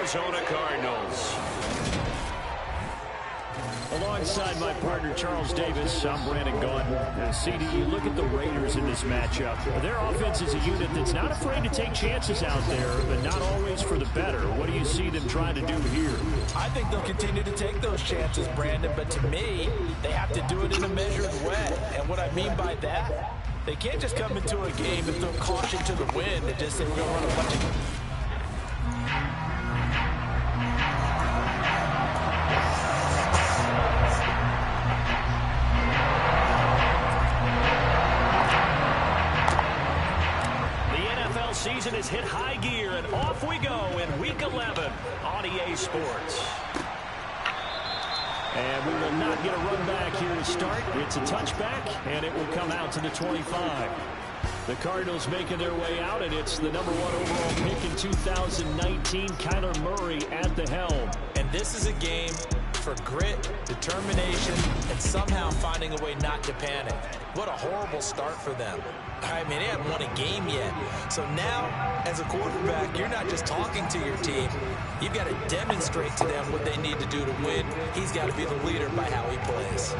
Arizona Cardinals. Alongside my partner Charles Davis, I'm Brandon Gaudin. CD, you look at the Raiders in this matchup. Their offense is a unit that's not afraid to take chances out there, but not always for the better. What do you see them trying to do here? I think they'll continue to take those chances, Brandon, but to me, they have to do it in a measured way. And what I mean by that, they can't just come into a game and throw caution to the wind and just say we're going to run a bunch of... Season has hit high gear, and off we go in Week 11 on EA Sports. And we will not get a run back here to start. It's a touchback, and it will come out to the 25. The Cardinals making their way out, and it's the #1 overall pick in 2019, Kyler Murray at the helm. And this is a game for grit, determination, and somehow finding a way not to panic. What a horrible start for them. I mean, they haven't won a game yet. So now, as a quarterback, you're not just talking to your team. You've got to demonstrate to them what they need to do to win. He's got to be the leader by how he plays.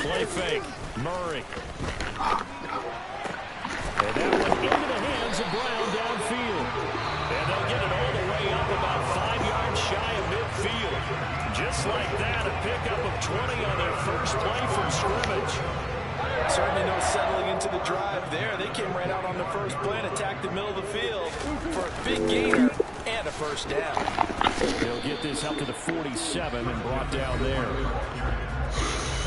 Play fake. Murray. And that one into the hands of Brown downfield. And they'll get it all the way up about 5 yards shy of midfield. Just like that, a pickup of 20 on their first play from scrimmage. Certainly no settling into the drive there. They came right out on the first play and attacked the middle of the field for a big gainer and a first down. They'll get this up to the 47 and brought down there.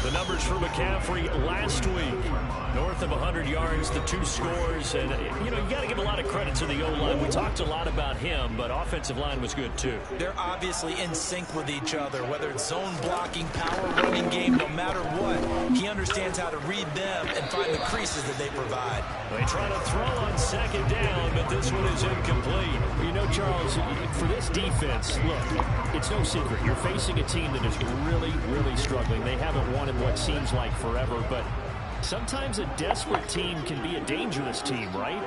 The numbers for McCaffrey last week, north of 100 yards, the 2 scores. And, you know, you got to give a lot of credit to the O-line. We talked a lot about him, but offensive line was good, too. They're obviously in sync with each other, whether it's zone blocking, power running game, no matter what. He understands how to read them and find the creases that they provide. They try to throw on second down, but this one is incomplete. You know, Charles, for this defense, look, it's no secret. You're facing a team that is really, really struggling. They haven't won in what seems like forever, but sometimes a desperate team can be a dangerous team, right?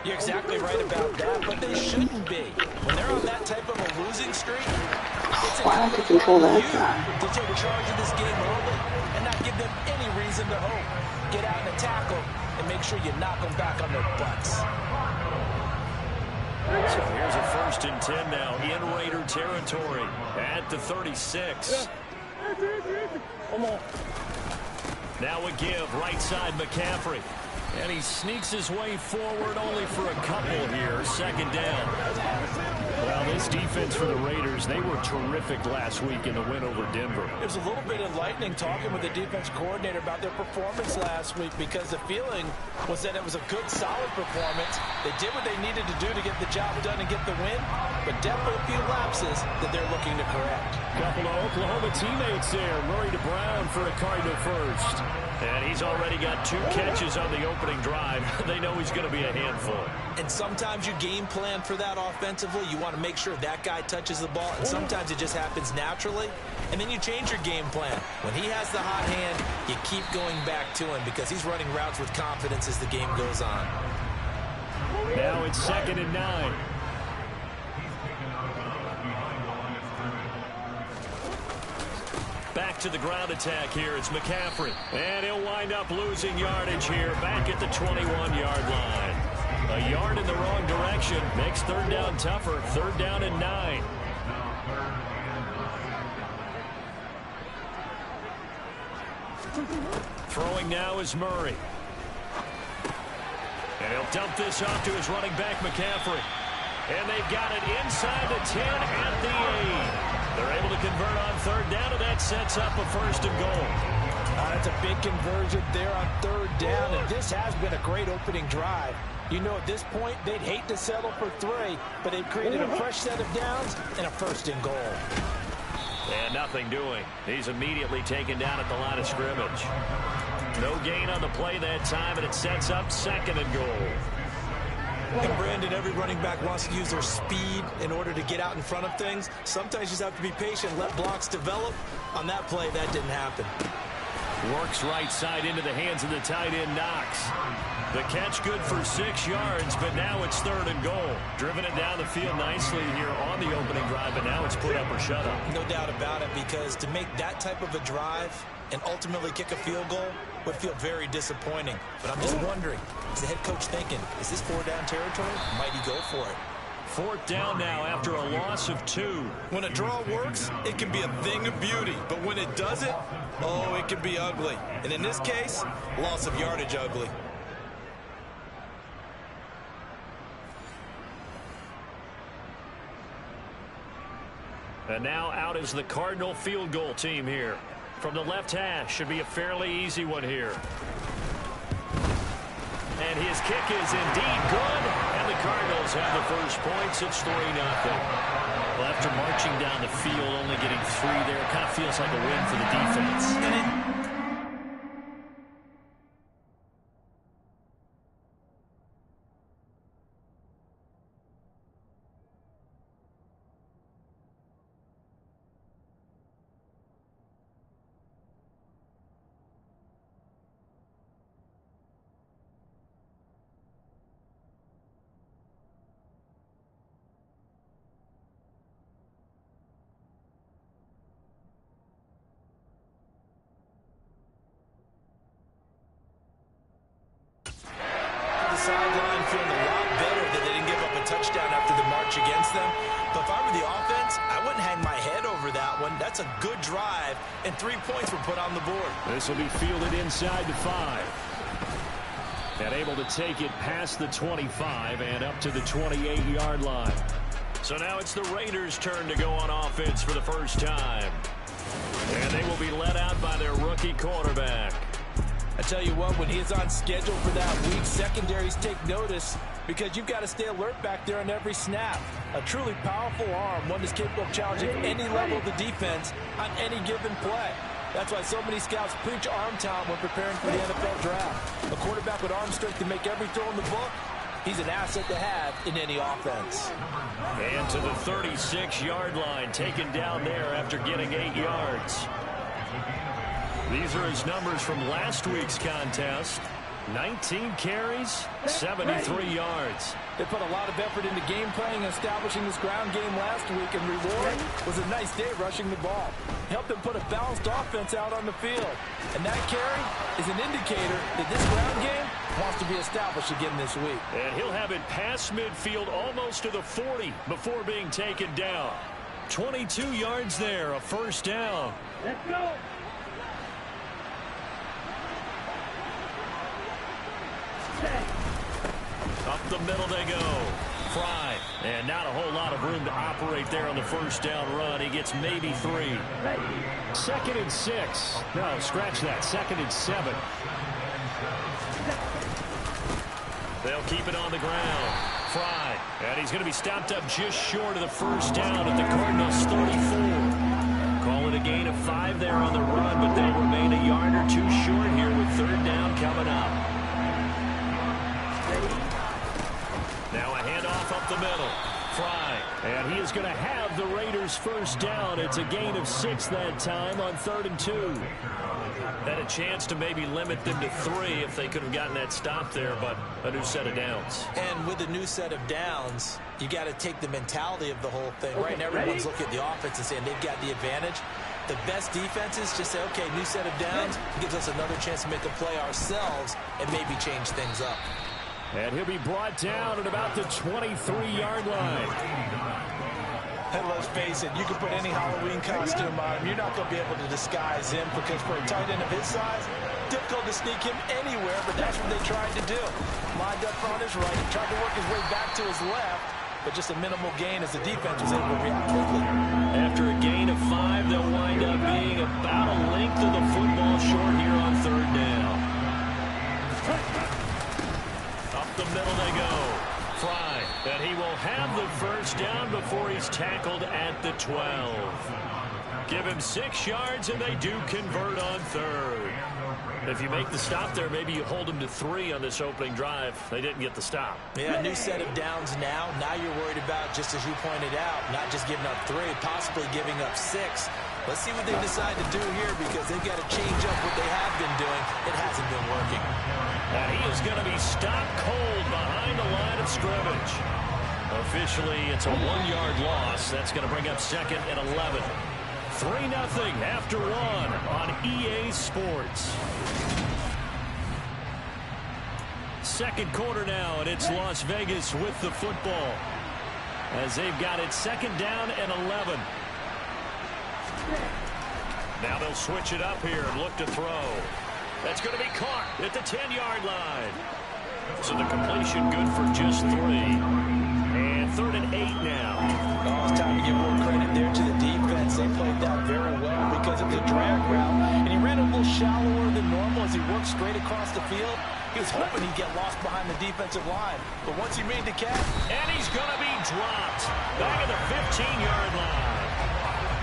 You're exactly right about that, but they shouldn't be. When they're on that type of a losing streak, it's incumbent upon you to take charge of this game early and not give them any reason to hope. Get out in a tackle and make sure you knock them back on their butts. So here's a 1st and 10 now in Raider territory at the 36. Now a give, right side McCaffrey. And he sneaks his way forward only for a couple here. Second down. Well, this defense for the Raiders, they were terrific last week in the win over Denver. It was a little bit enlightening talking with the defense coordinator about their performance last week because the feeling was that it was a good, solid performance. They did what they needed to do to get the job done and get the win, but definitely a few lapses that they're looking to correct. Couple of Oklahoma teammates there. Murray to Brown for a Cardinal first. And he's already got 2 catches on the opening drive. They know he's going to be a handful. And sometimes you game plan for that offensively. You want to make sure that guy touches the ball. And sometimes it just happens naturally. And then you change your game plan. When he has the hot hand, you keep going back to him because he's running routes with confidence as the game goes on. Now it's 2nd and 9. Back to the ground attack here. It's McCaffrey. And he'll wind up losing yardage here back at the 21-yard line. A yard in the wrong direction makes 3rd down tougher. 3rd down and 9. Throwing now is Murray. And he'll dump this off to his running back, McCaffrey. And they've got it inside the 10 at the 8. They're able to convert on 3rd down, and that sets up a 1st and goal. That's a big conversion there on 3rd down, and this has been a great opening drive. You know, at this point, they'd hate to settle for 3, but they've created a fresh set of downs and a 1st and goal. And nothing doing. He's immediately taken down at the line of scrimmage. No gain on the play that time, and it sets up 2nd and goal. And Brandon, every running back wants to use their speed in order to get out in front of things. Sometimes you just have to be patient, let blocks develop. On that play, that didn't happen. Works right side into the hands of the tight end, Knox. The catch good for 6 yards, but now it's 3rd and goal. Driven it down the field nicely here on the opening drive, but now it's put up or shut up. No doubt about it, because to make that type of a drive and ultimately kick a field goal would feel very disappointing. But I'm just wondering, is the head coach thinking, is this 4-down territory? Might he go for it? 4th down now after a loss of 2. When a draw works, it can be a thing of beauty. But when it doesn't, oh, it can be ugly. And in this case, loss of yardage ugly. And now out is the Cardinal field goal team here. From the left hash, should be a fairly easy one here. And his kick is indeed good. And the Cardinals have the first points. It's 3-0. Well, after marching down the field, only getting 3 there, it kind of feels like a win for the defense. Sideline feeling a lot better that they didn't give up a touchdown after the march against them. But if I were the offense, I wouldn't hang my head over that one. That's a good drive, and 3 points were put on the board. This will be fielded inside the 5. And able to take it past the 25 and up to the 28-yard line. So now it's the Raiders' turn to go on offense for the first time. And they will be led out by their rookie quarterback. I tell you what, when he is on schedule for that week, secondaries take notice because you've got to stay alert back there on every snap. A truly powerful arm, one that's capable of challenging any level of the defense on any given play. That's why so many scouts preach arm talent when preparing for the NFL draft. A quarterback with arm strength to make every throw in the book, he's an asset to have in any offense. And to the 36-yard line, taken down there after getting 8 yards. These are his numbers from last week's contest. 19 carries, 73 yards. They put a lot of effort into game planning and establishing this ground game last week, and reward was a nice day rushing the ball. Helped them put a balanced offense out on the field. And that carry is an indicator that this ground game wants to be established again this week. And he'll have it past midfield almost to the 40 before being taken down. 22 yards there, a first down. Let's go. Up the middle they go. Fry. And not a whole lot of room to operate there on the first down run. He gets maybe 3. 2nd and 6. No, scratch that. 2nd and 7. They'll keep it on the ground. Fry. And he's going to be stopped up just short of the first down at the Cardinals' 34. Call it a gain of 5 there on the run, but they'll remain a yard or 2 short here with 3rd down coming up. Now a handoff up the middle. Fry. And he is going to have the Raiders' first down. It's a gain of 6 that time on 3rd and 2. Had a chance to maybe limit them to 3 if they could have gotten that stop there, but a new set of downs. And with a new set of downs, you got to take the mentality of the whole thing. Right now, everyone's looking at the offense and saying they've got the advantage. The best defenses just say, okay, new set of downs gives us another chance to make a play ourselves and maybe change things up. And he'll be brought down at about the 23-yard line. And let's face it, you can put any Halloween costume on him. You're not going to be able to disguise him because for a tight end of his size, difficult to sneak him anywhere, but that's what they tried to do. Lined up on his right, tried to work his way back to his left, but just a minimal gain as the defense was able to react quickly. After a gain of 5, they'll wind up being about a length of the football short here on 3rd down. Up the middle they go. Fry. And he will have the first down before he's tackled at the 12. Give him 6 yards, and they do convert on third. If you make the stop there, maybe you hold them to 3 on this opening drive. They didn't get the stop. Yeah, new set of downs now. Now you're worried about, just as you pointed out, not just giving up 3, possibly giving up 6. Let's see what they decide to do here, because they've got to change up what they have been doing. It hasn't been working. He is going to be stopped cold behind the line of scrimmage. Officially, it's a 1-yard loss. That's going to bring up 2nd and 11. 3-0 after 1 on EA Sports. Second quarter now, and it's Las Vegas with the football, as they've got it 2nd down and 11. Now they'll switch it up here and look to throw. That's going to be caught at the 10-yard line. So the completion good for just 3. And 3rd and 8 now. Oh, it's time to give more credit there to the defense. They played that very well because it was a drag route, and he ran a little shallower than normal as he worked straight across the field. He was hoping he'd get lost behind the defensive line, but once he made the catch, and he's going to be dropped back at the 15-yard line.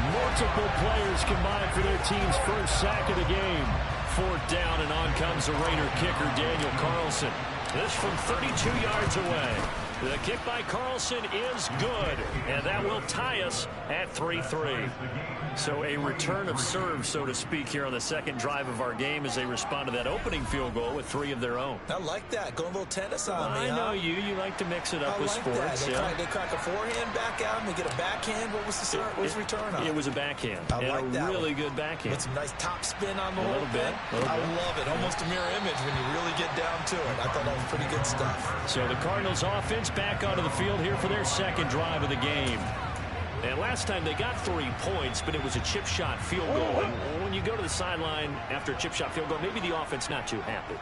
Multiple players combined for their team's first sack of the game. 4th down, and on comes the Raider kicker, Daniel Carlson. This from 32 yards away. The kick by Carlson is good, and that will tie us at 3-3. So a return of serve, so to speak, here on the second drive of our game as they respond to that opening field goal with 3 of their own. I like that. Going a little tennis on me, I know you. You like to mix it up with sports. They crack a forehand back out, and they get a backhand. What was the return on? It was a backhand. I like that. Really good backhand. With some nice top spin on the whole thing. I love it. Almost a mirror image when you really get down to it. I thought that was pretty good stuff. So the Cardinals offense back onto the field here for their second drive of the game. And last time they got 3 points, but it was a chip shot field goal. And when you go to the sideline after a chip shot field goal, maybe the offense not too happy.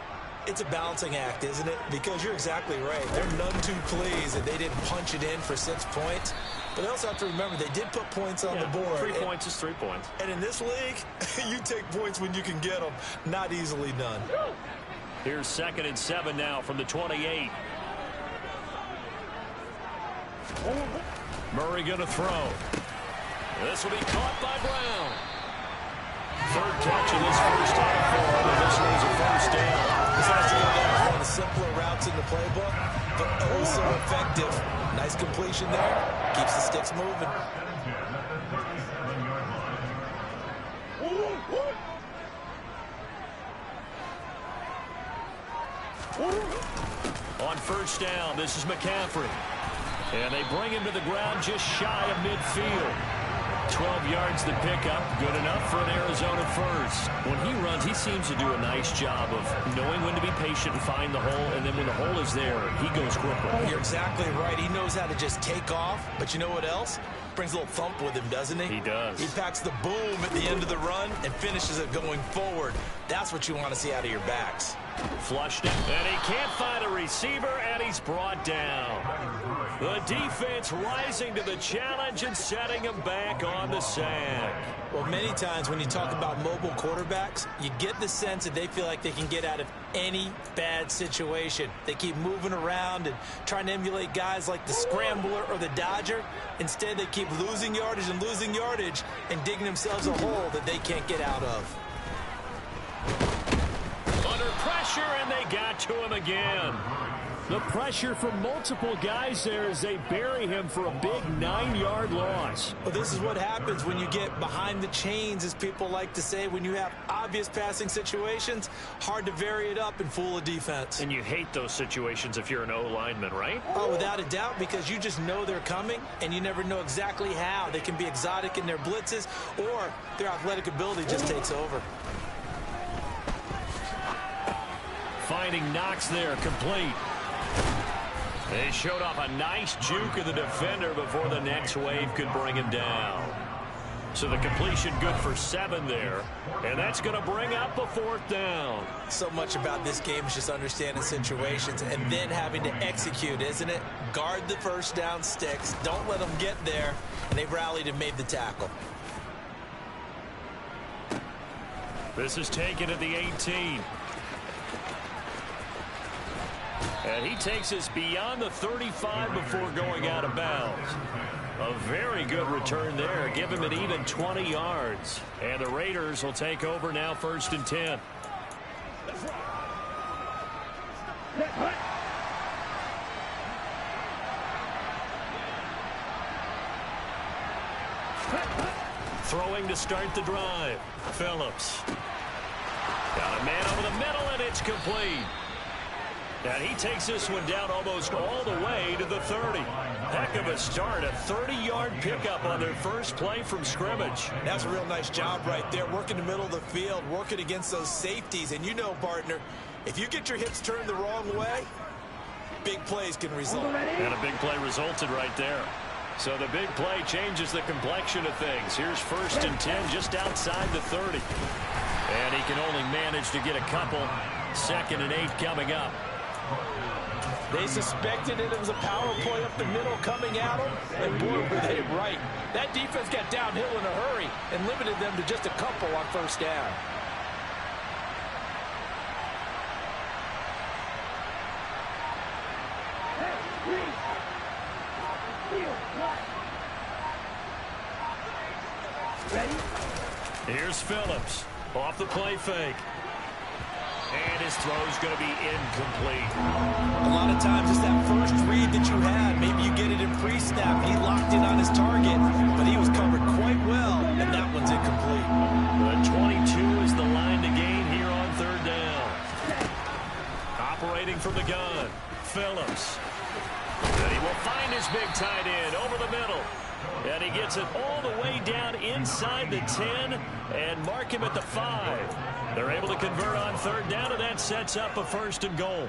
It's a balancing act, isn't it? Because you're exactly right. They're none too pleased that they didn't punch it in for 6 points. But they also have to remember they did put points on the board. 3 points is 3 points. And in this league, you take points when you can get them. Not easily done. Here's 2nd and 7 now from the 28. Murray going to throw. This will be caught by Brown. 3rd catch of this first half for him, and this one's a 1st down. This has to go down as one of the simpler routes in the playbook, but also effective. Nice completion there. Keeps the sticks moving. On 1st down, this is McCaffrey. And they bring him to the ground just shy of midfield. 12 yards the pickup, good enough for an Arizona first. When he runs, he seems to do a nice job of knowing when to be patient and find the hole, and then when the hole is there, he goes quickly. You're exactly right. He knows how to just take off, but you know what else? Brings a little thump with him, doesn't he? He does. He packs the boom at the end of the run and finishes it going forward. That's what you want to see out of your backs. Flushed it, and he can't find a receiver, and he's brought down. The defense rising to the challenge and setting him back on the sack. Well, many times when you talk about mobile quarterbacks, you get the sense that they feel like they can get out of any bad situation. They keep moving around and trying to emulate guys like the scrambler or the dodger. Instead, they keep losing yardage and digging themselves a hole that they can't get out of. Under pressure, and they got to him again. The pressure from multiple guys there as they bury him for a big 9-yard loss. Well, this is what happens when you get behind the chains, as people like to say. When you have obvious passing situations, hard to vary it up and fool a defense. And you hate those situations if you're an O-lineman, right? Oh, without a doubt, because you just know they're coming, and you never know exactly how. They can be exotic in their blitzes, or their athletic ability just takes over. Finding Knox there, complete. They showed off a nice juke of the defender before the next wave could bring him down. So the completion good for 7 there. And that's going to bring up a 4th down. So much about this game is just understanding situations and then having to execute, isn't it? Guard the first down sticks. Don't let them get there. And they rallied and made the tackle. This is taken at the 18. And he takes us beyond the 35 before going out of bounds. A very good return there. Give him an even 20 yards. And the Raiders will take over now, 1st and 10. Throwing to start the drive. Phillips. Got a man over the middle, and it's complete. And he takes this one down almost all the way to the 30. Heck of a start. A 30-yard pickup on their first play from scrimmage. That's a real nice job right there. Working the middle of the field, working against those safeties. And you know, partner, if you get your hips turned the wrong way, big plays can result. And a big play resulted right there. So the big play changes the complexion of things. Here's 1st and 10 just outside the 30. And he can only manage to get a couple. 2nd and 8 coming up. They suspected it was a power play up the middle coming at them, and boy, were they right. That defense got downhill in a hurry and limited them to just a couple on 1st down. Here's Phillips off the play fake. And his throw's going to be incomplete. A lot of times it's that first read that you had. Maybe you get it in pre-snap. He locked in on his target, but he was covered quite well, and that one's incomplete. The 22 is the line to gain here on 3rd down. Operating from the gun, Phillips. And he will find his big tight end over the middle. And he gets it all the way down inside the 10 and mark him at the 5. They're able to convert on 3rd down, and that sets up a 1st and goal.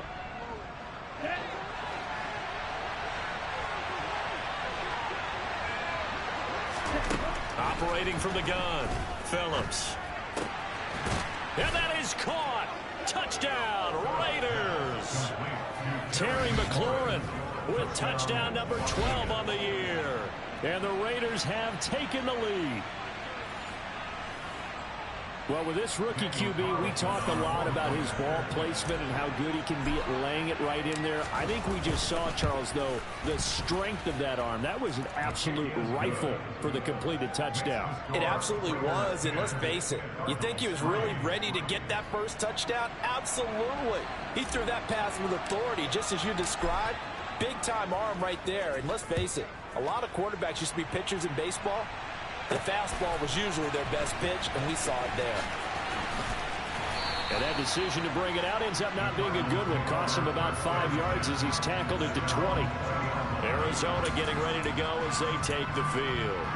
Operating from the gun, Phillips. And that is caught. Touchdown, Raiders. Terry McLaurin with touchdown number 12 on the year. And the Raiders have taken the lead. Well, with this rookie QB, we talk a lot about his ball placement and how good he can be at laying it right in there. I think we just saw, Charles, though, the strength of that arm. That was an absolute rifle for the completed touchdown. It absolutely was, and let's face it, you think he was really ready to get that first touchdown? Absolutely. He threw that pass with authority, just as you described. Big-time arm right there, and let's face it, a lot of quarterbacks used to be pitchers in baseball. The fastball was usually their best pitch, and we saw it there. And that decision to bring it out ends up not being a good one. Costs him about 5 yards as he's tackled into 20. Arizona getting ready to go as they take the field.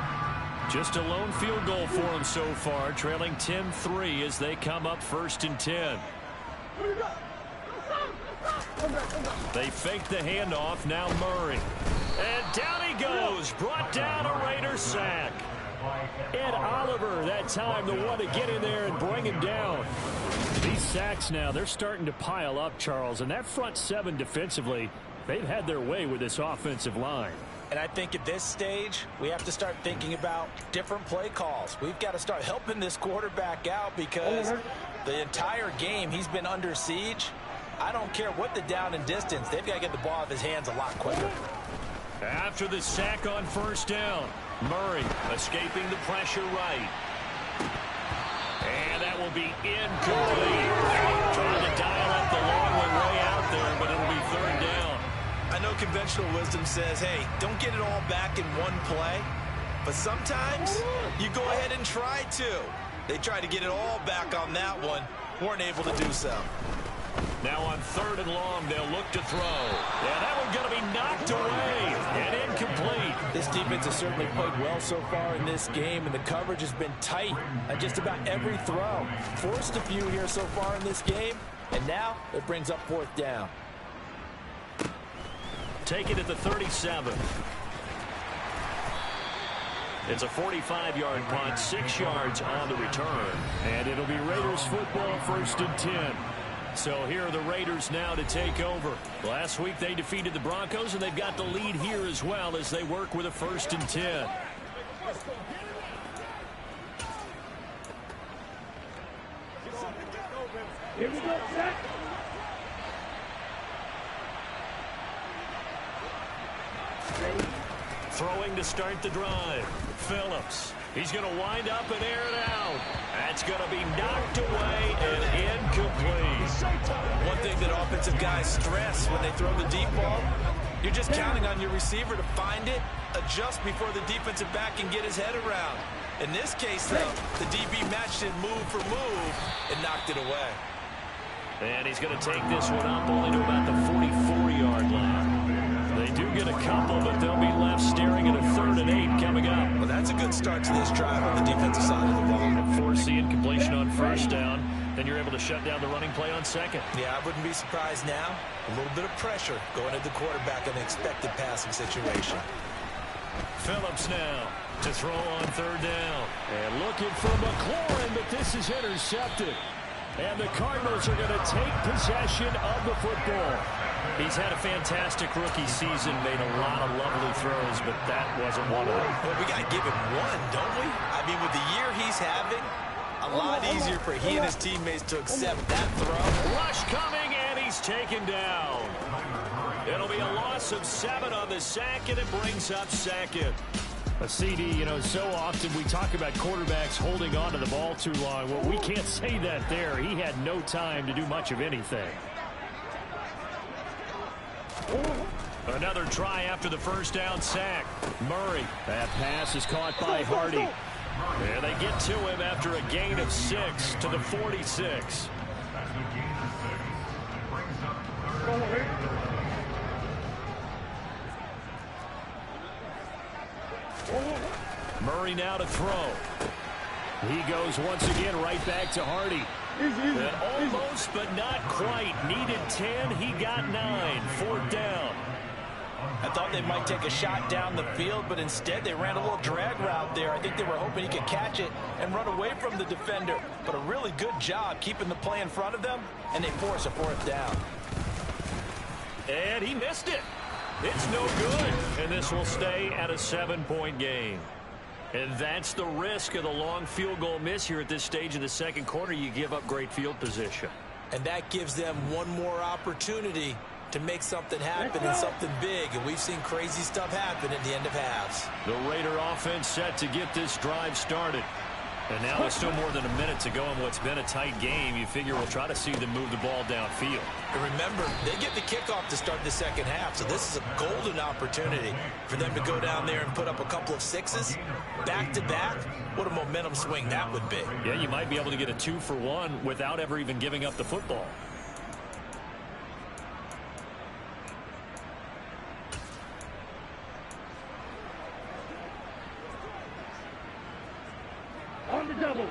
Just a lone field goal for him so far, trailing 10-3 as they come up 1st and 10. They fake the handoff, now Murray. And down he goes, brought down a Raider sack. Ed Oliver, that time, the one to get in there and bring him down. These sacks now, they're starting to pile up, Charles. And that front 7 defensively, they've had their way with this offensive line. And I think at this stage, we have to start thinking about different play calls. We've got to start helping this quarterback out because the entire game he's been under siege. I don't care what the down and distance. They've got to get the ball off his hands a lot quicker. After the sack on 1st down, Murray escaping the pressure right. And that will be incomplete. Trying to dial up the long one way out there, but it'll be 3rd down. I know conventional wisdom says, hey, don't get it all back in one play. But sometimes you go ahead and try to. They tried to get it all back on that one. Weren't able to do so. Now on 3rd and long, they'll look to throw. And that one's going to be knocked away and incomplete. This defense has certainly played well so far in this game, and the coverage has been tight on just about every throw. Forced a few here so far in this game, and now it brings up 4th down. Take it at the 37. It's a 45-yard punt, 6 yards on the return. And it'll be Raiders football, 1st and 10. So here are the Raiders now to take over. Last week they defeated the Broncos, and they've got the lead here as well as they work with a 1st and 10. Here we go, set. Throwing to start the drive. Phillips. He's going to wind up and air it out. That's going to be knocked away and incomplete. One thing that offensive guys stress when they throw the deep ball, you're just counting on your receiver to find it, adjust before the defensive back can get his head around. In this case, though, the DB matched it move for move and knocked it away. And he's going to take this one up only to about the 44-yard line. They do get a couple, but they'll be left staring at a 3rd and 8 coming up. Well, that's a good start to this drive on the defensive side of the ball. Force the incompletion on 1st down. Then you're able to shut down the running play on 2nd. Yeah, I wouldn't be surprised now. A little bit of pressure going at the quarterback in an expected passing situation. Phillips now to throw on 3rd down. And looking for McLaurin, but this is intercepted. And the Cardinals are going to take possession of the football. He's had a fantastic rookie season, made a lot of lovely throws, but that wasn't one of them. Well, we got to give him one, don't we? I mean, with the year he's having, a lot easier for he and his teammates to accept that throw. Rush coming, and he's taken down. It'll be a loss of 7 on the sack, and it brings up 2nd. A CD, you know, so often we talk about quarterbacks holding on to the ball too long. Well, we can't say that there. He had no time to do much of anything. Another try after the 1st down sack. Murray. That pass is caught by Hardy. And they get to him after a gain of 6 to the 46. Murray now to throw. He goes once again right back to Hardy. And almost, but not quite. Needed 10. He got 9. 4th down. I thought they might take a shot down the field, but instead they ran a little drag route there. I think they were hoping he could catch it and run away from the defender. But a really good job keeping the play in front of them, and they force a 4th down. And he missed it. It's no good. And this will stay at a 7-point game. And that's the risk of the long field goal miss here at this stage of the 2nd quarter. You give up great field position. And that gives them one more opportunity to make something happen and something big. And we've seen crazy stuff happen at the end of halves. The Raider offense set to get this drive started. And now with still more than a minute to go in what's been a tight game, you figure we'll try to see them move the ball downfield. And remember, they get the kickoff to start the 2nd half, so this is a golden opportunity for them to go down there and put up a couple of 6s back-to-back. What a momentum swing that would be. Yeah, you might be able to get a 2-for-1 without ever even giving up the football. On the double.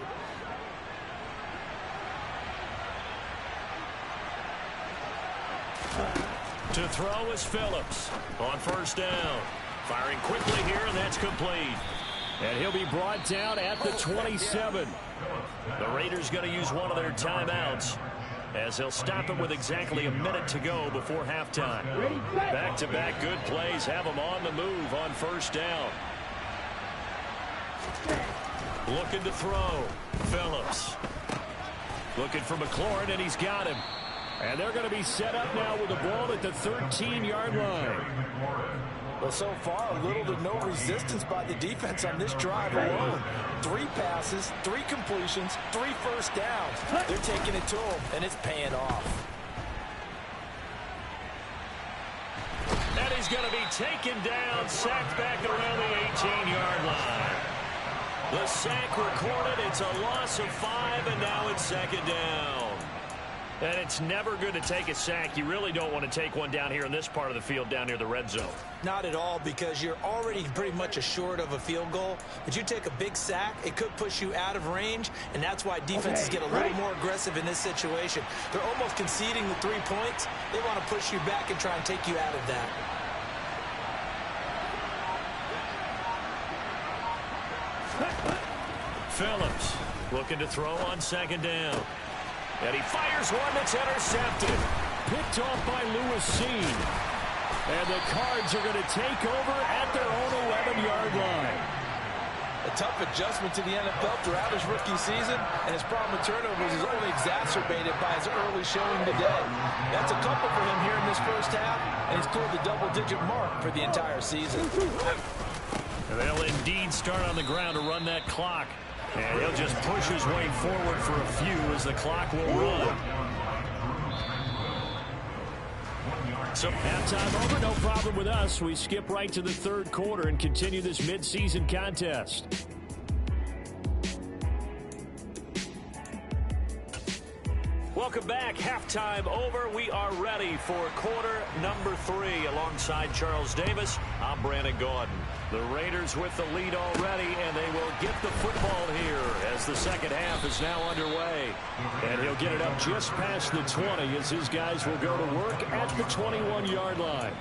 To throw is Phillips on 1st down. Firing quickly here, and that's complete. And he'll be brought down at the 27. The Raiders going to use one of their timeouts as they'll stop him with exactly a minute to go before halftime. Back-to-back good plays have them on the move on 1st down. Looking to throw. Phillips. Looking for McLaurin, and he's got him. And they're going to be set up now with the ball at the 13-yard line. Well, so far, little to no resistance by the defense on this drive alone. 3 passes, 3 completions, 3 first downs. They're taking it to him, and it's paying off. And he's going to be taken down, sacked back around the 18-yard line. The sack recorded. It's a loss of 5, and now it's 2nd down. And it's never good to take a sack. You really don't want to take one down here in this part of the field, down near the red zone. Not at all, because you're already pretty much assured of a field goal. But you take a big sack, it could push you out of range, and that's why defenses get a little more aggressive in this situation. They're almost conceding the 3 points. They want to push you back and try and take you out of that. Phillips looking to throw on 2nd down. And he fires one that's intercepted. Picked off by Lewis Seen. And the Cards are going to take over at their own 11-yard line. A tough adjustment to the NFL throughout his rookie season, and his problem with turnovers is only exacerbated by his early showing today. That's a couple for him here in this 1st half, and he's cleared the double-digit mark for the entire season. And they'll indeed start on the ground to run that clock. And he'll just push his way forward for a few as the clock will run. So halftime over, no problem with us. We skip right to the third quarter and continue this midseason contest. Welcome back. Halftime over. We are ready for quarter number 3. Alongside Charles Davis, I'm Brandon Gaudin. The Raiders with the lead already, and they will get the football here as the second half is now underway. And he'll get it up just past the 20 as his guys will go to work at the 21-yard line.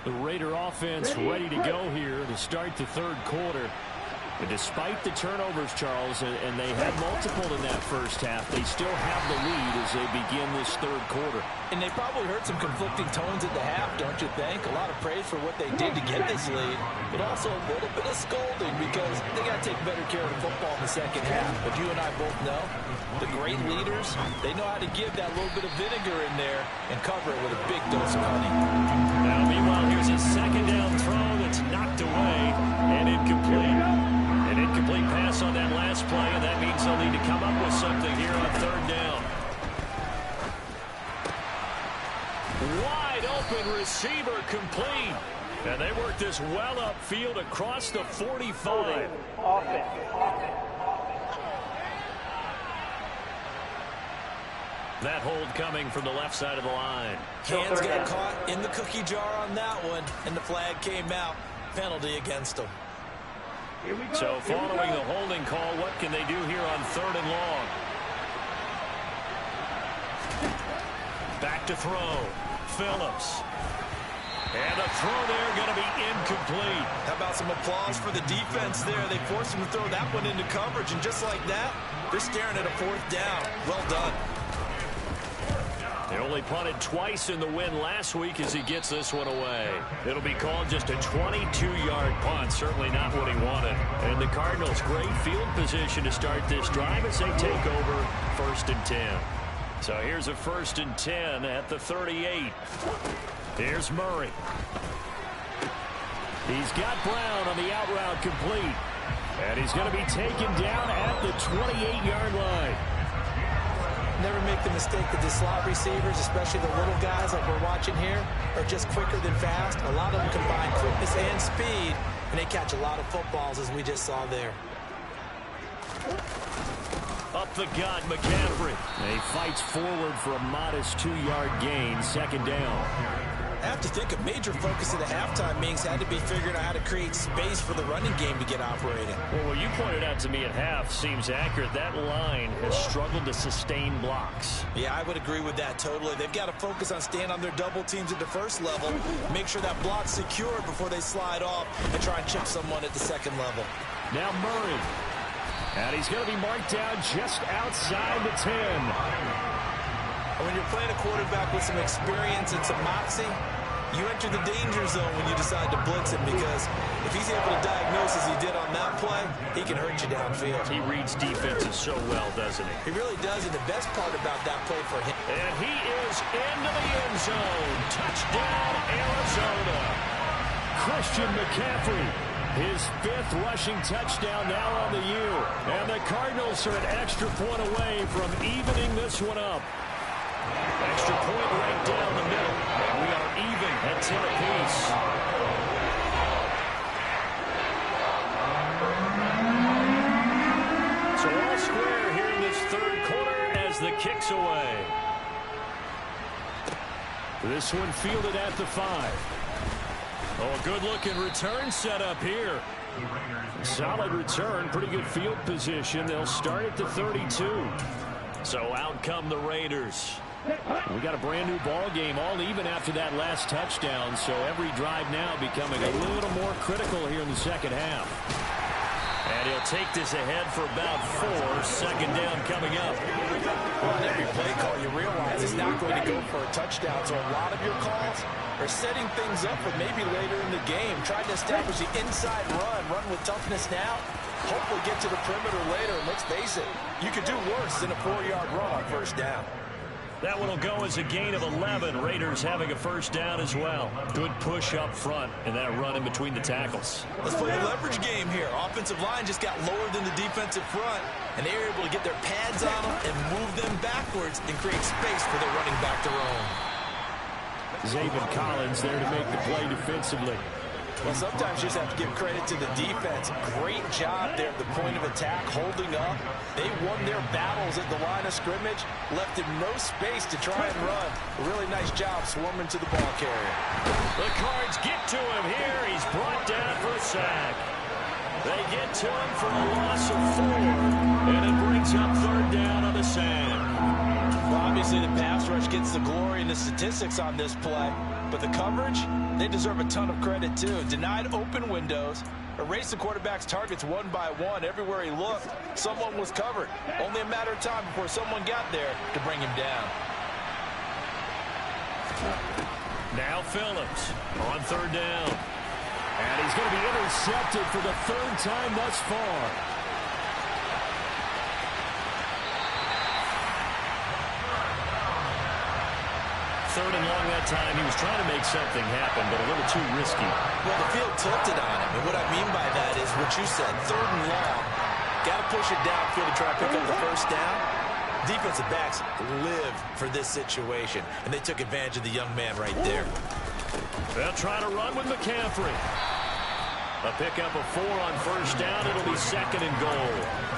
The Raider offense ready to go here to start the third quarter. And despite the turnovers, Charles, and they had multiple in that first half, they still have the lead as they begin this third quarter. And they probably heard some conflicting tones at the half, don't you think? A lot of praise for what they did to get this lead, but also a little bit of scolding because they got to take better care of the football in the second half. But you and I both know the great leaders, they know how to give that little bit of vinegar in there and cover it with a big dose of honey. Now, meanwhile, here's a second down throw that's knocked away and incomplete. An incomplete pass on that last play, and that means they'll need to come up with something here on third down. Wide open receiver complete. And they work this well upfield across the 45. That hold coming from the left side of the line. Hands got caught in the cookie jar on that one, and the flag came out. Penalty against them. So following the holding call, what can they do here on third and long? Back to throw. Phillips. And a throw there going to be incomplete. How about some applause for the defense there? They forced him to throw that one into coverage, and just like that, they're staring at a fourth down. Well done. They only punted twice in the win last week as he gets this one away. It'll be called just a 22-yard punt. Certainly not what he wanted. And the Cardinals, great field position to start this drive as they take over 1st and 10. So here's a 1st and 10 at the 38. Here's Murray. He's got Brown on the out route complete. And he's going to be taken down at the 28-yard line. Never make the mistake that the slot receivers, especially the little guys like we're watching here, are just quicker than fast. A lot of them combine quickness and speed, and they catch a lot of footballs, as we just saw there. Up the gut, McCaffrey. And he fights forward for a modest 2-yard gain, second down. I have to think a major focus of the halftime meetings had to be figuring out how to create space for the running game to get operating. Well, what you pointed out to me at half seems accurate. That line has struggled to sustain blocks. Yeah, I would agree with that totally. They've got to focus on staying on their double teams at the first level, make sure that block's secure before they slide off and try and chip someone at the second level. Now Murray. And he's going to be marked down just outside the 10. When you're playing a quarterback with some experience and some moxie, you enter the danger zone when you decide to blitz him, because if he's able to diagnose as he did on that play, he can hurt you downfield. He reads defenses so well, doesn't he? He really does, and the best part about that play for him. And he is into the end zone. Touchdown, Arizona. Christian McCaffrey, his 5th rushing touchdown now on the year. And the Cardinals are an extra point away from evening this one up. Extra point right down the middle. And we are even at 10 apiece. So all square here in this third quarter as the kick's away. This one fielded at the 5. Oh, good-looking return set up here. Solid return, pretty good field position. They'll start at the 32. So out come the Raiders. We got a brand new ball game, all even after that last touchdown. So every drive now becoming a little more critical here in the second half. And he'll take this ahead for about 4. Second down coming up. Well, on every play call, you realize it's not going to go for a touchdown. So a lot of your calls are setting things up for maybe later in the game. Trying to establish the inside run with toughness now. Hopefully get to the perimeter later. And let's face it, you could do worse than a 4-yard run on first down. That one will go as a gain of 11. Raiders having a first down as well. Good push up front and that run in between the tackles. Let's play a leverage game here. Offensive line just got lower than the defensive front, and they were able to get their pads on them and move them backwards and create space for their running back to roam. Zaven Collins there to make the play defensively. Well, sometimes you just have to give credit to the defense. Great job there at the point of attack, holding up. They won their battles at the line of scrimmage, left him no space to try and run. A really nice job swarming to the ball carrier. The Cards get to him here. He's brought down for a sack. They get to him for a loss of 4, and it brings up third down on the sack. Well, obviously the pass rush gets the glory and the statistics on this play, but the coverage, they deserve a ton of credit too. Denied open windows, erased the quarterback's targets one by one. Everywhere he looked, someone was covered. Only a matter of time before someone got there to bring him down. Now Phillips on third down. And he's going to be intercepted for the third time thus far. Third and long that time. He was trying to make something happen, but a little too risky. Well, the field tilted on him, and what I mean by that is what you said, third and long. Got to push it downfield to try to pick up the first down. Defensive backs live for this situation, and they took advantage of the young man right there. They'll try to run with McCaffrey. A pickup of 4 on first down. It'll be second and goal.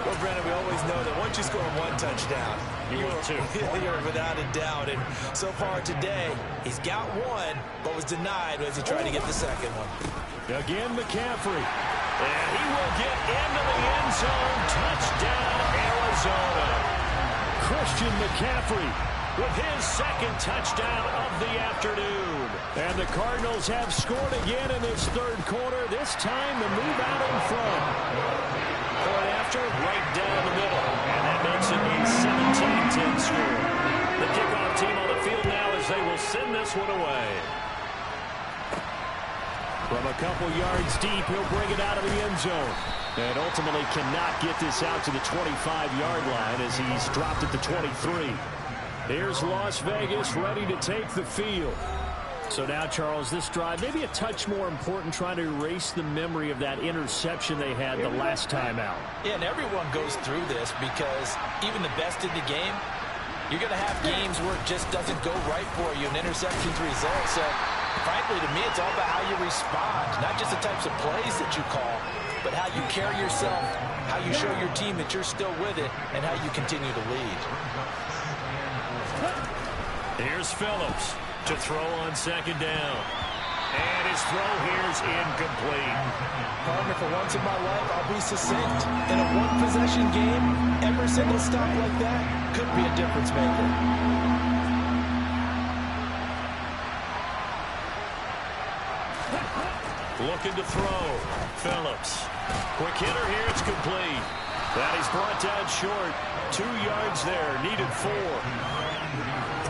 Well, Brandon, we always know that once you score one touchdown, you're without a doubt. And so far today, he's got one, but was denied as he tried to get the second one. Again, McCaffrey. And he will get into the end zone. Touchdown, Arizona. Christian McCaffrey with his second touchdown of the afternoon. And the Cardinals have scored again in this third quarter. This time the move out in front. Point after, right down the middle. And that makes it a 17-10 score. The kickoff team on the field now as they will send this one away. From a couple yards deep, he'll bring it out of the end zone. And ultimately cannot get this out to the 25-yard line as he's dropped at the 23. Here's Las Vegas ready to take the field. So now, Charles, this drive maybe a touch more important, trying to erase the memory of that interception they had the last time out. Yeah, and everyone goes through this because even the best in the game, you're going to have games where it just doesn't go right for you, and interceptions result. So, frankly, to me, it's all about how you respond, not just the types of plays that you call, but how you carry yourself, how you show your team that you're still with it, and how you continue to lead. Here's Phillips to throw on second down. And his throw here's incomplete. Partner, for once in my life, I'll be succinct. In a one-possession game, every single stop like that could be a difference maker. Looking to throw. Phillips. Quick hitter here. It's complete. That he's brought down short. 2 yards there. Needed 4.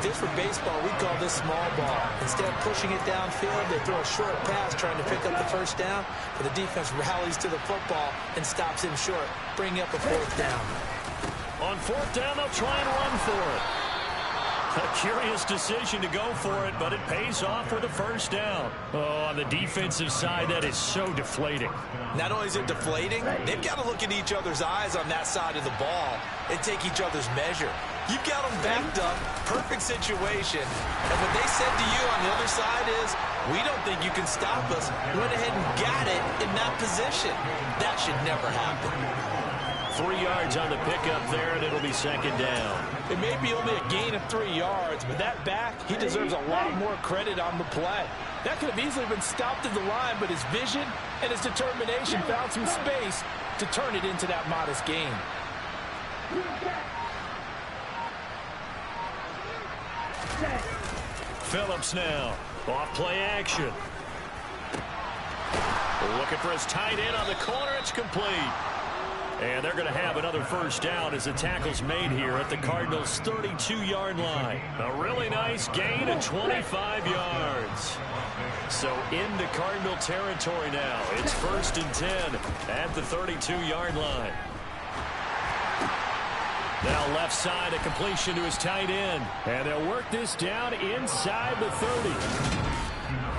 If this were baseball, we'd call this small ball. Instead of pushing it downfield, they throw a short pass trying to pick up the first down, but the defense rallies to the football and stops him short, bringing up a fourth down. On fourth down, they'll try and run for it. A curious decision to go for it, but it pays off with a first down. Oh, on the defensive side, that is so deflating. Not only is it deflating, they've got to look in each other's eyes on that side of the ball and take each other's measure. You've got them backed up, perfect situation, and what they said to you on the other side is, we don't think you can stop us. Went ahead and got it in that position. That should never happen. 3 yards on the pickup there, and it'll be second down. It may be only a gain of 3 yards, but that back, he deserves a lot more credit on the play. That could have easily been stopped at the line, but his vision and his determination found some space to turn it into that modest gain. Phillips now, off play action. Looking for his tight end on the corner, it's complete. And they're going to have another first down as the tackle's made here at the Cardinals' 32-yard line. A really nice gain of 25 yards. So into Cardinal territory now. It's 1st and 10 at the 32-yard line. Now left side, a completion to his tight end. And they'll work this down inside the 30.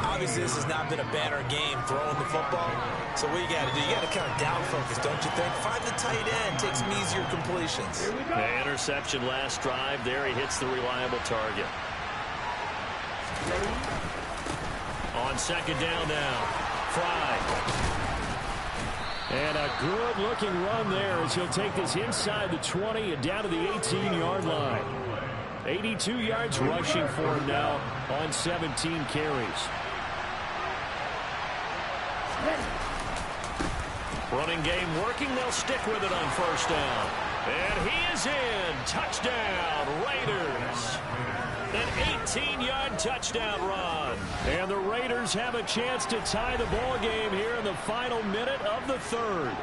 Obviously, this has not been a banner game throwing the football. So what you got to do, you got to kind of down focus, don't you think? Find the tight end, take some easier completions. The interception last drive. There he hits the reliable target. On second down now, Fry. And a good-looking run there as he'll take this inside the 20 and down to the 18-yard line. 82 yards rushing for him now on 17 carries. Running game working. They'll stick with it on first down. And he is in. Touchdown, Raiders. An 18-yard touchdown run. And the Raiders have a chance to tie the ball game here in the final minute of the third.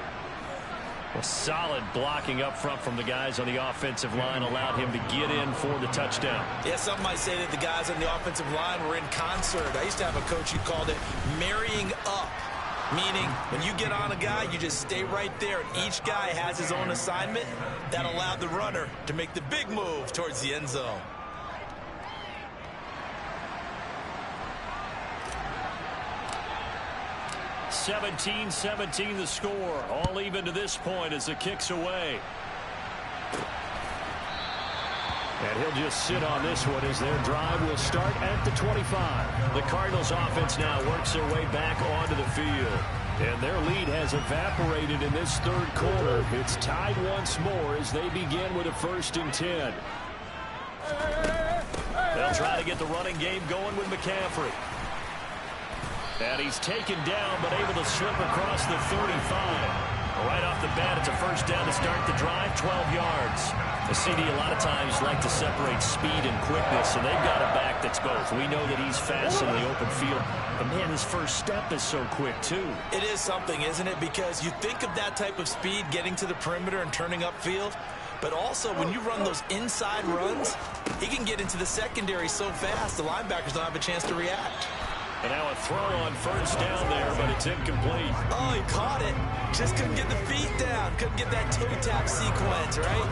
Well, solid blocking up front from the guys on the offensive line allowed him to get in for the touchdown. Yeah, some might say that the guys on the offensive line were in concert. I used to have a coach who called it marrying up, meaning when you get on a guy, you just stay right there, and each guy has his own assignment. That allowed the runner to make the big move towards the end zone. 17-17 the score. All even to this point as the kick's away. And he'll just sit on this one as their drive will start at the 25. The Cardinals offense now works their way back onto the field. And their lead has evaporated in this third quarter. It's tied once more as they begin with a 1st and 10. They'll try to get the running game going with McCaffrey. And he's taken down, but able to slip across the 35. Right off the bat, it's a 1st down to start the drive, 12 yards. The CD a lot of times like to separate speed and quickness, and they've got a back that's both. We know that he's fast in the open field, but man, his first step is so quick, too. It is something, isn't it? Because you think of that type of speed getting to the perimeter and turning upfield, but also when you run those inside runs, he can get into the secondary so fast, the linebackers don't have a chance to react. And now a throw on 1st down there, but it's incomplete. Oh, he caught it. Just couldn't get the feet down. Couldn't get that toe tap sequence, right?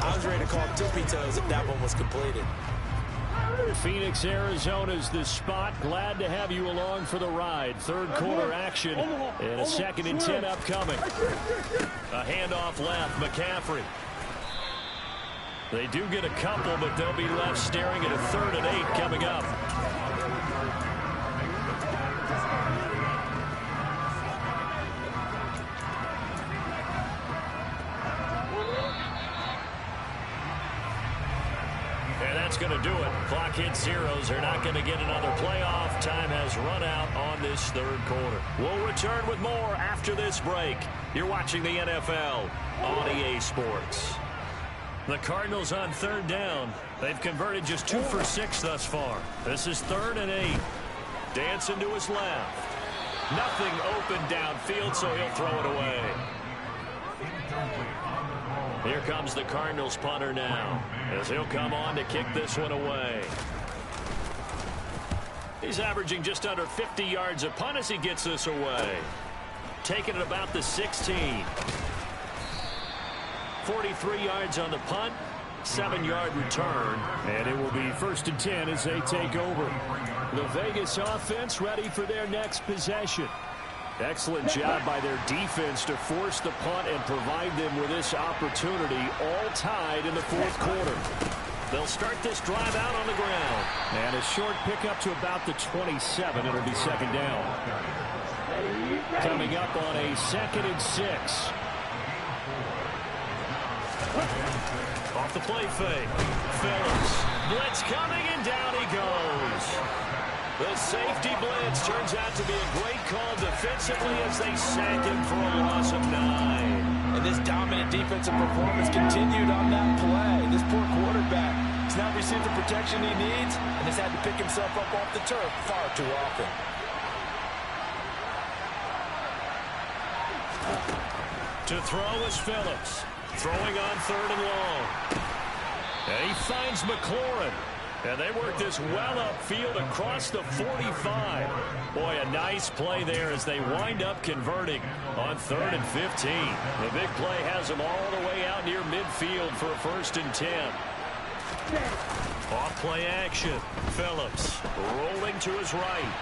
I was ready to call tippy toes if that one was completed. Phoenix, Arizona's the spot. Glad to have you along for the ride. Third quarter action and a 2nd and 10 upcoming. A handoff left, McCaffrey. They do get a couple, but they'll be left staring at a 3rd and 8 coming up. Going to do it. Clock hits zeros. They're not going to get another playoff. Time has run out on this third quarter. We'll return with more after this break. You're watching the NFL on EA Sports. The Cardinals on 3rd down. They've converted just 2 for 6 thus far. This is 3rd and 8. Dancing to his left. Nothing open downfield, so he'll throw it away. Here comes the Cardinals punter now, as he'll come on to kick this one away. He's averaging just under 50 yards a punt as he gets this away. Taking it about the 16. 43 yards on the punt, 7-yard return, and it will be 1st and 10 as they take over. The Vegas offense ready for their next possession. Excellent job by their defense to force the punt and provide them with this opportunity, all tied in the 4th quarter. They'll start this drive out on the ground. And a short pickup to about the 27. It'll be 2nd down. Coming up on a 2nd and 6. Off the play fake. Phillips. Blitz coming, and down he goes. The safety blitz turns out to be a great call defensively as they sack him for a loss of 9. And this dominant defensive performance continued on that play. This poor quarterback has not received the protection he needs and has had to pick himself up off the turf far too often. To throw is Phillips. Throwing on 3rd and long. And he finds McLaurin. And they work this well upfield across the 45. Boy, a nice play there as they wind up converting on 3rd and 15. The big play has them all the way out near midfield for a 1st and 10. Off play action. Phillips rolling to his right.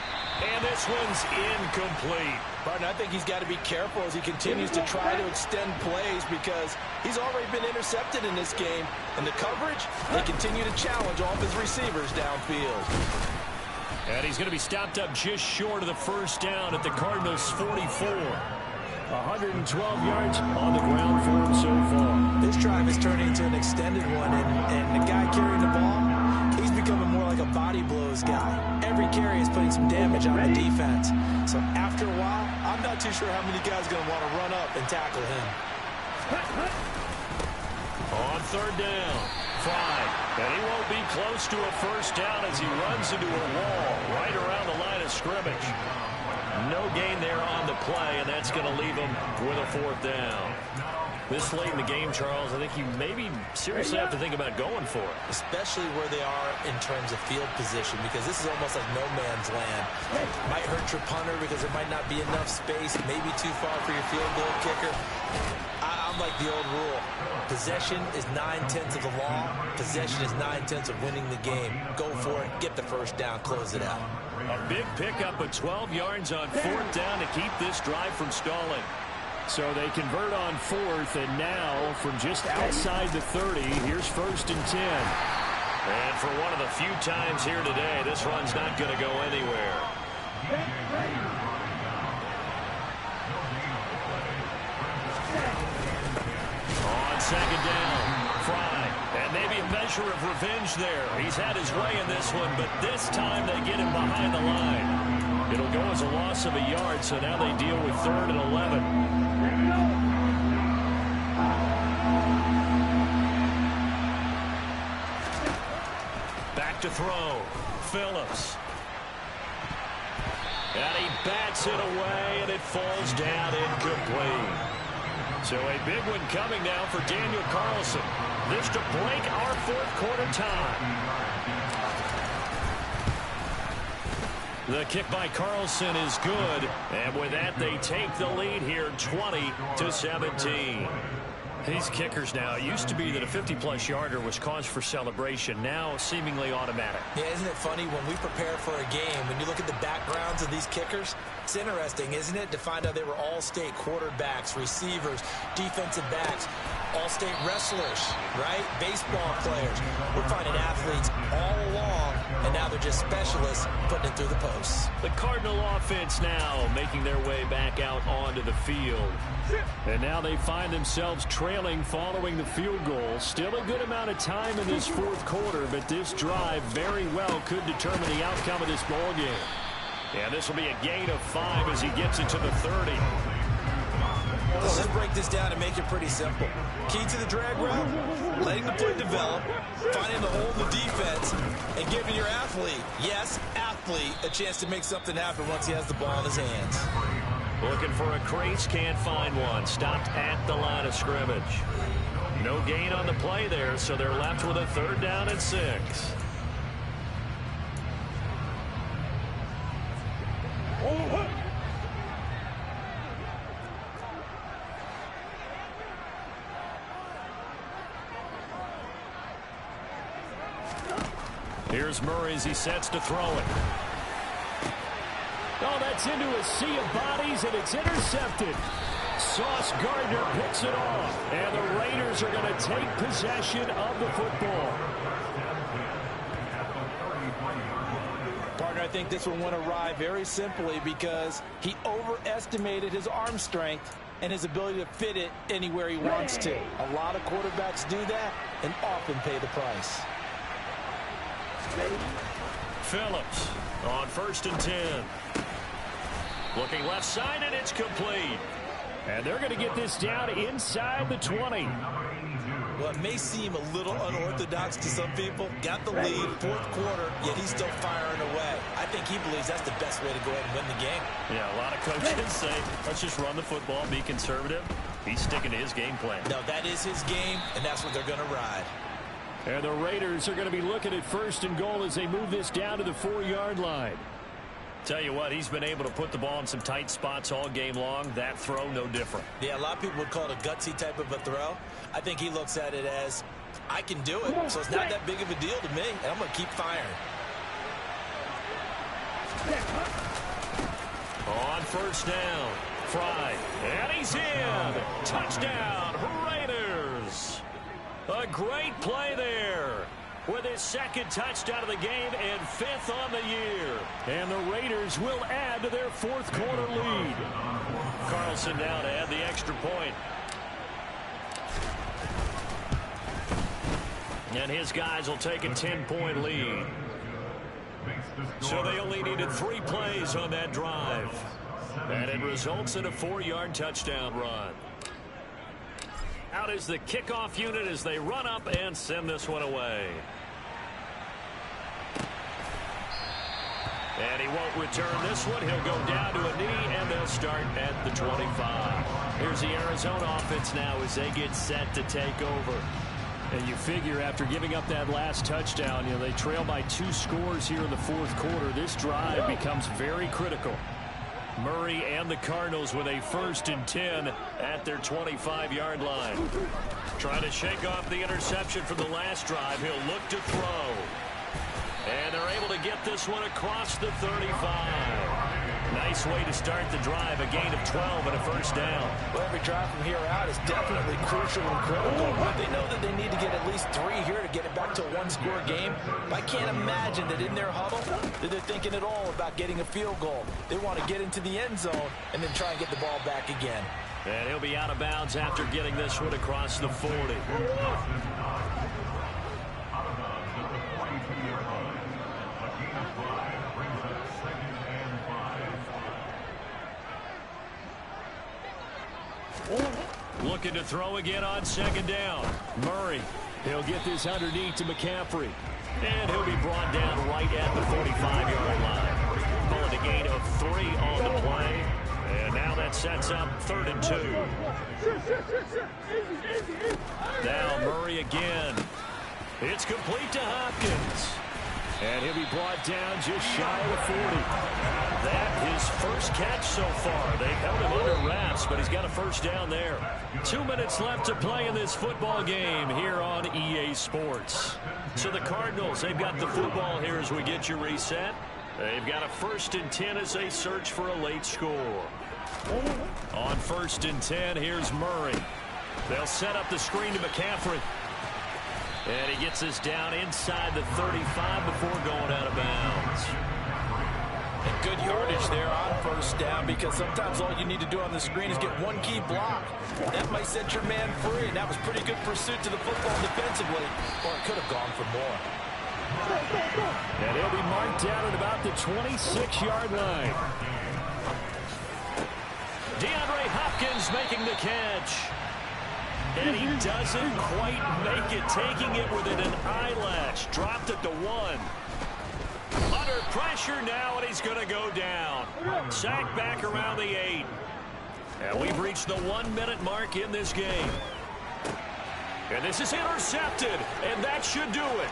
And this one's incomplete. Martin, I think he's got to be careful as he continues to try to extend plays because he's already been intercepted in this game. And the coverage, they continue to challenge all of his receivers downfield. And he's going to be stopped up just short of the 1st down at the Cardinals' 44. 112 yards on the ground for him so far. This drive is turning into an extended one, and the guy carrying the ball, he's becoming more like a body blows guy. Every carry is putting some damage on the defense. So after a while, I'm not too sure how many guys are going to want to run up and tackle him. On 3rd down, Fry. And he won't be close to a 1st down as he runs into a wall right around the line of scrimmage. No gain there on the play, and that's going to leave him with a 4th down. This late in the game, Charles, I think you maybe seriously have to think about going for it. Especially where they are in terms of field position, because this is almost like no man's land. Might hurt your punter because there might not be enough space, maybe too far for your field goal kicker. I'm like the old rule. Possession is 9/10 of the law. Possession is 9/10 of winning the game. Go for it. Get the 1st down. Close it out. A big pickup of 12 yards on 4th down to keep this drive from stalling. So they convert on 4th, and now from just outside the 30, here's 1st and 10. And for one of the few times here today, this run's not going to go anywhere. On 2nd down, Fry. And maybe a measure of revenge there. He's had his way in this one, but this time they get him behind the line. It'll go as a loss of a yard, so now they deal with 3rd and 11. Back to throw. Phillips. And he bats it away, and it falls down incomplete. So a big one coming now for Daniel Carlson. This to break our 4th quarter time. The kick by Carlson is good. And with that, they take the lead here 20-17. These kickers now, it used to be that a 50-plus yarder was cause for celebration. Now seemingly automatic. Yeah, isn't it funny when we prepare for a game, when you look at the backgrounds of these kickers, it's interesting, isn't it, to find out they were all-state quarterbacks, receivers, defensive backs, all-state wrestlers, right? Baseball players. We're finding athletes all along, and now they're just specialists putting it through the posts. The Cardinal offense now making their way back out onto the field. And now they find themselves trailing following the field goal. Still a good amount of time in this 4th quarter, but this drive very well could determine the outcome of this ball game. And this will be a gain of 5 as he gets it to the 30. Let's just break this down and make it pretty simple. Key to the drag route, letting the play develop, finding the hole in the defense, and giving your athlete, yes, athlete, a chance to make something happen once he has the ball in his hands. Looking for a crease, can't find one. Stopped at the line of scrimmage. No gain on the play there, so they're left with a 3rd down and 6. Here's Murray as he sets to throw it. Oh, that's into a sea of bodies, and it's intercepted. Sauce Gardner picks it off, and the Raiders are going to take possession of the football. Partner, I think this one went awry very simply because he overestimated his arm strength and his ability to fit it anywhere he wants to. A lot of quarterbacks do that and often pay the price. Phillips on 1st and 10. Looking left side, and it's complete. And they're going to get this down inside the 20. Well, it may seem a little unorthodox to some people. Got the lead, 4th quarter, yet he's still firing away. I think he believes that's the best way to go ahead and win the game. Yeah, a lot of coaches say, let's just run the football, be conservative. He's sticking to his game plan. No, that is his game, and that's what they're going to ride. And the Raiders are going to be looking at 1st and goal as they move this down to the 4-yard line. Tell you what, he's been able to put the ball in some tight spots all game long. That throw, no different. Yeah, a lot of people would call it a gutsy type of a throw. I think he looks at it as, I can do it, so it's not that big of a deal to me, and I'm going to keep firing. On 1st down, Fry, and he's in. Touchdown, Raiders. A great play there with his 2nd touchdown of the game and 5th on the year. And the Raiders will add to their 4th quarter lead. Carlson now to add the extra point. And his guys will take a 10-point lead. So they only needed 3 plays on that drive. And it results in a 4-yard touchdown run. Out is the kickoff unit as they run up and send this one away. And he won't return this one. He'll go down to a knee, and they'll start at the 25. Here's the Arizona offense now as they get set to take over. And you figure after giving up that last touchdown, they trail by 2 scores here in the 4th quarter. This drive becomes very critical. Murray and the Cardinals with a 1st and 10 at their 25-yard line. Trying to shake off the interception from the last drive. He'll look to throw. And they're able to get this one across the 35. Nice way to start the drive. A gain of 12 and a 1st down. Well, every drive from here out is definitely crucial and critical. But they know that they need to get at least 3 here to get it back to a 1-score game. I can't imagine that in their huddle that they're thinking at all about getting a field goal. They want to get into the end zone and then try and get the ball back again. And he'll be out of bounds after getting this one across the 40. Looking to throw again on 2nd down. Murray, he'll get this underneath to McCaffrey. And he'll be brought down right at the 45-yard line. Pulling a gain of 3 on the play. And now that sets up 3rd and 2. Now Murray again. It's complete to Hopkins. And he'll be brought down just shy of the 40. That his first catch so far. They held him under wraps, but he's got a 1st down there. 2 minutes left to play in this football game here on EA Sports. So the Cardinals, they've got the football here as we get you reset. They've got a 1st and 10 as they search for a late score. On 1st and 10, here's Murray. They'll set up the screen to McCaffrey. And he gets this down inside the 35 before going out of bounds. And good yardage there on 1st down, because sometimes all you need to do on the screen is get 1 key block. That might set your man free, and that was pretty good pursuit to the football defensively, or it could have gone for more. And he'll be marked down at about the 26-yard line. DeAndre Hopkins making the catch. And he doesn't quite make it, taking it within an eyelash. Dropped it to 1. Under pressure now, and he's going to go down. Sacked back around the 8. And we've reached the 1-minute mark in this game. And this is intercepted, and that should do it.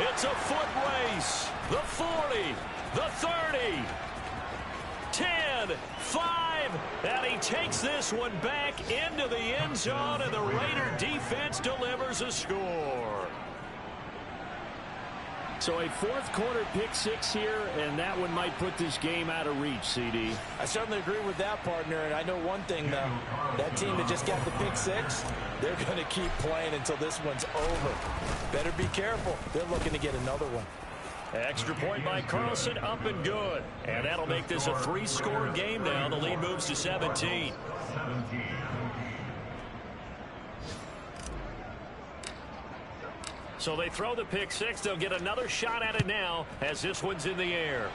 It's a foot race. The 40, the 30, 10, 5, and he takes this one back into the end zone, and the Raider defense delivers a score. So a 4th quarter pick 6 here, and that one might put this game out of reach, CD. I certainly agree with that, partner, and I know one thing, though. That team that just got the pick 6, they're going to keep playing until this one's over. Better be careful. They're looking to get another one. Extra point by Carlson, up and good. And that'll make this a 3-score game now. The lead moves to 17. So they throw the pick 6. They'll get another shot at it now as this one's in the air.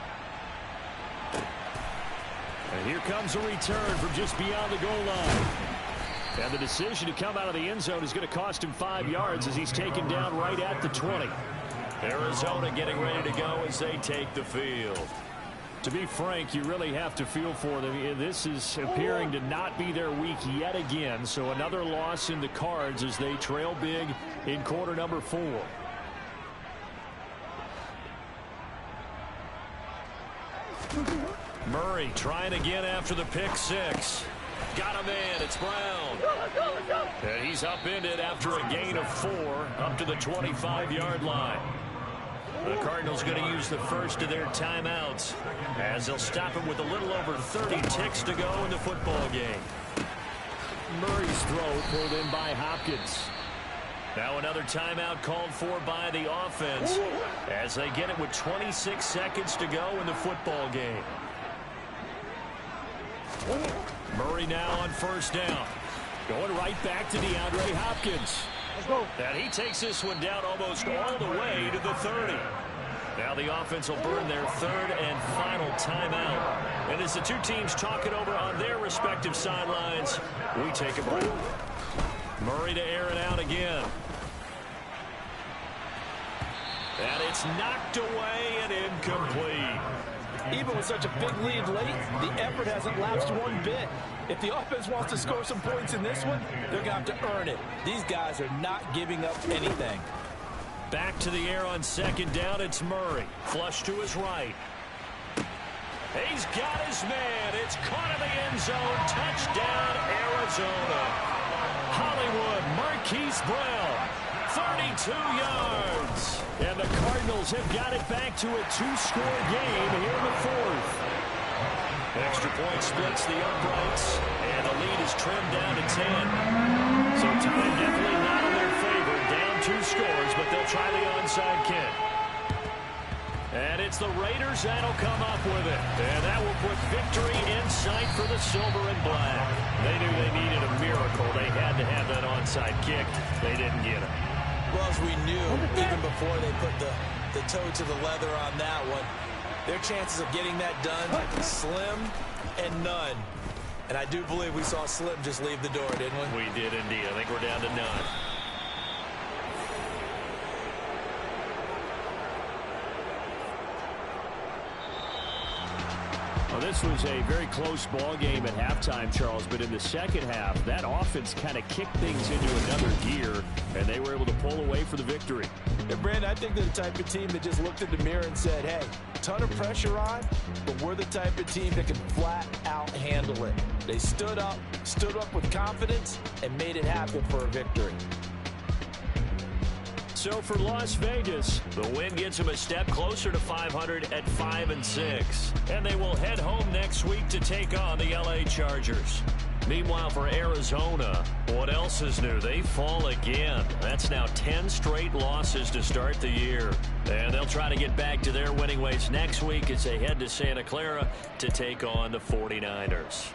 And here comes a return from just beyond the goal line. And the decision to come out of the end zone is going to cost him 5 yards as he's taken down right at the 20. Arizona getting ready to go as they take the field. To be frank, you really have to feel for them. This is appearing to not be their week yet again. So another loss in the cards as they trail big in quarter number 4. Murray trying again after the pick 6. Got a man. It's Brown. And he's upended after a gain of 4 up to the 25-yard line. The Cardinals going to use the first of their timeouts as they'll stop him with a little over 30 ticks to go in the football game. Murray's throw pulled in by Hopkins. Now another timeout called for by the offense as they get it with 26 seconds to go in the football game. Murray now on first down. Going right back to DeAndre Hopkins. And he takes this one down almost all the way to the 30. Now the offense will burn their third and final timeout. And as the two teams talk it over on their respective sidelines, we take a break. Murray to air it out again. And it's knocked away and incomplete. Even with such a big lead late, the effort hasn't lapsed one bit. If the offense wants to score some points in this one, they're going to have to earn it. These guys are not giving up anything. Back to the air on second down. It's Murray. Flush to his right. He's got his man. It's caught in the end zone. Touchdown, Arizona. Hollywood, Marquise Brown. 32 yards. And the Cardinals have got it back to a 2-score game here in the 4th. Extra point splits the uprights, and the lead is trimmed down to 10. So time definitely not in their favor. Down 2 scores, but they'll try the onside kick. And it's the Raiders that'll come up with it. And that will put victory in sight for the silver and black. They knew they needed a miracle. They had to have that onside kick. They didn't get it. Well, as we knew, even before they put the toe to the leather on that one, their chances of getting that done, slim and none. And I do believe we saw Slim just leave the door, didn't we? We did indeed. I think we're down to none. Well, this was a very close ball game at halftime, Charles, but in the second half, that offense kind of kicked things into another gear, and they were able to pull away for the victory. And Brandon, I think they're the type of team that just looked in the mirror and said, hey, ton of pressure on, but we're the type of team that can flat out handle it. They stood up with confidence, and made it happen for a victory. So for Las Vegas, the win gets them a step closer to 500 at 5-6. And they will head home next week to take on the LA Chargers. Meanwhile, for Arizona, what else is new? They fall again. That's now 10 straight losses to start the year. And they'll try to get back to their winning ways next week as they head to Santa Clara to take on the 49ers.